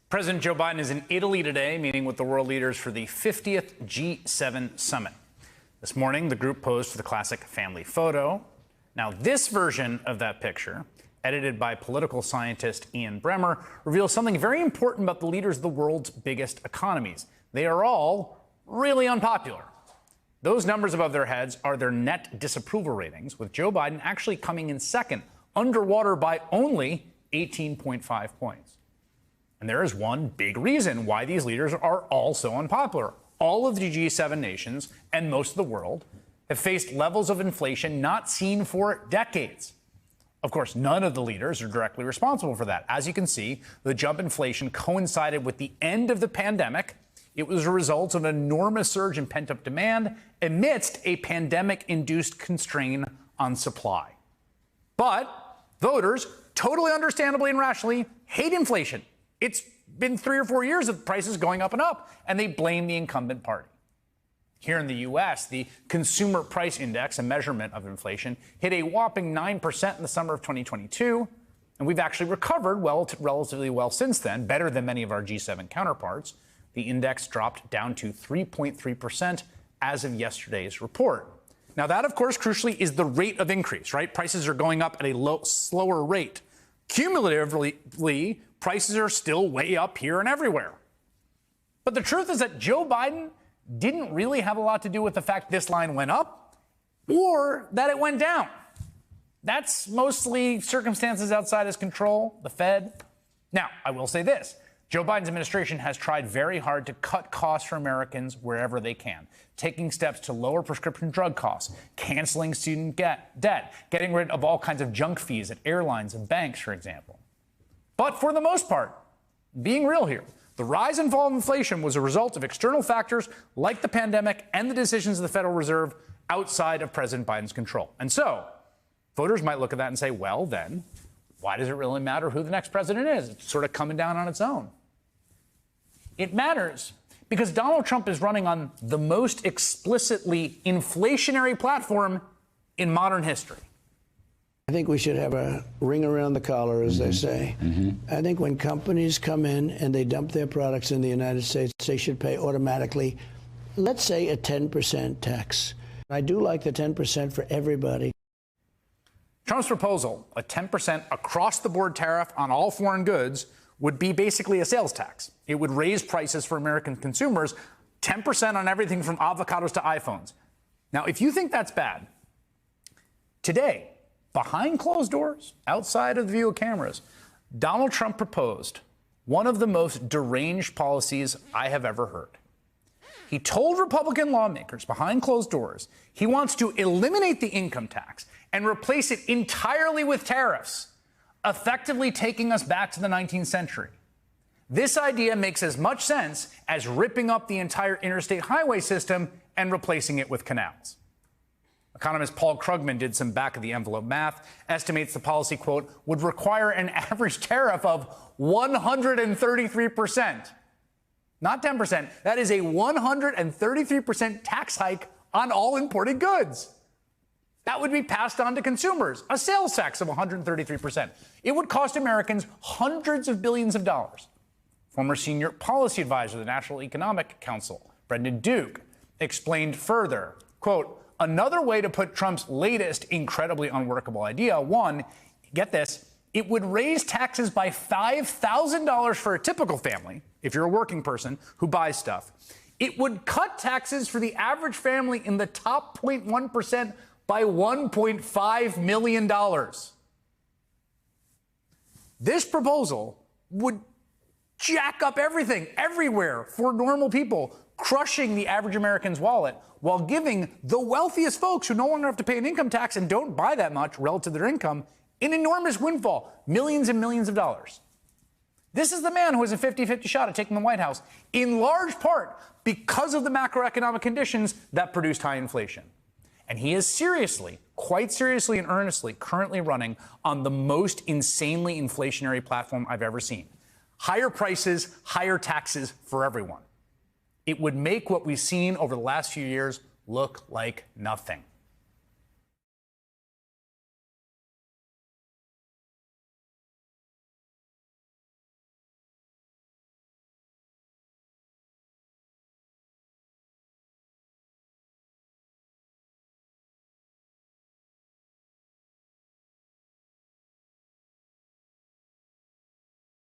President Joe Biden is in Italy today, meeting with the world leaders for the 50th G7 summit. This morning, the group posed for the classic family photo. Now, this version of that picture, edited by political scientist Ian Bremmer, reveals something very important about the leaders of the world's biggest economies. They are all really unpopular. Those numbers above their heads are their net disapproval ratings, with Joe Biden actually coming in second, underwater by only 18.5 points. And there is one big reason why these leaders are all so unpopular. All of the G7 nations and most of the world have faced levels of inflation not seen for decades. Of course, none of the leaders are directly responsible for that. As you can see, the jump in inflation coincided with the end of the pandemic. It was a result of an enormous surge in pent-up demand amidst a pandemic-induced constraint on supply. But voters, totally understandably and rationally, hate inflation. It's been 3 or 4 years of prices going up and up, and they blame the incumbent party. Here in the U.S., the Consumer Price Index, a measurement of inflation, hit a whopping 9% in the summer of 2022, and we've actually recovered relatively well since then, better than many of our G7 counterparts. The index dropped down to 3.3% as of yesterday's report. Now, that, of course, crucially, is the rate of increase, right? Prices are going up at a slower rate. Cumulatively, prices are still way up here and everywhere. But the truth is that Joe Biden didn't really have a lot to do with the fact this line went up or that it went down. That's mostly circumstances outside his control, the Fed. Now, I will say this. Joe Biden's administration has tried very hard to cut costs for Americans wherever they can, taking steps to lower prescription drug costs, canceling student debt, getting rid of all kinds of junk fees at airlines and banks, for example. But for the most part, being real here, the rise and fall of inflation was a result of external factors like the pandemic and the decisions of the Federal Reserve outside of President Biden's control. And so voters might look at that and say, well, then, why does it really matter who the next president is? It's sort of coming down on its own. It matters because Donald Trump is running on the most explicitly inflationary platform in modern history. I think we should have a ring around the collar, as they say. I think when companies come in and they dump their products in the United States, they should pay automatically, let's say, a 10% tax. I do like the 10% for everybody. Trump's proposal, a 10% across-the-board tariff on all foreign goods, would be basically a sales tax. It would raise prices for American consumers, 10% on everything from avocados to iPhones. Now, if you think that's bad, today, behind closed doors, outside of the view of cameras, Donald Trump proposed one of the most deranged policies I have ever heard. He told Republican lawmakers behind closed doors he wants to eliminate the income tax and replace it entirely with tariffs, effectively taking us back to the 19th century. This idea makes as much sense as ripping up the entire interstate highway system and replacing it with canals. Economist Paul Krugman did some back-of-the-envelope math, estimates the policy, quote, would require an average tariff of 133%. Not 10%. That is a 133% tax hike on all imported goods. That would be passed on to consumers, a sales tax of 133%. It would cost Americans hundreds of billions of dollars. Former senior policy advisor to the National Economic Council, Brendan Duke, explained further, quote, another way to put Trump's latest incredibly unworkable idea, one, get this, it would raise taxes by $5,000 for a typical family, if you're a working person who buys stuff. It would cut taxes for the average family in the top 0.1% by $1.5 million. This proposal would jack up everything, everywhere, for normal people, crushing the average American's wallet while giving the wealthiest folks who no longer have to pay an income tax and don't buy that much relative to their income an enormous windfall, millions and millions of dollars. This is the man who has a 50-50 shot at taking the White House, in large part because of the macroeconomic conditions that produced high inflation. And he is seriously, quite seriously and earnestly, currently running on the most insanely inflationary platform I've ever seen. Higher prices, higher taxes for everyone. It would make what we've seen over the last few years look like nothing.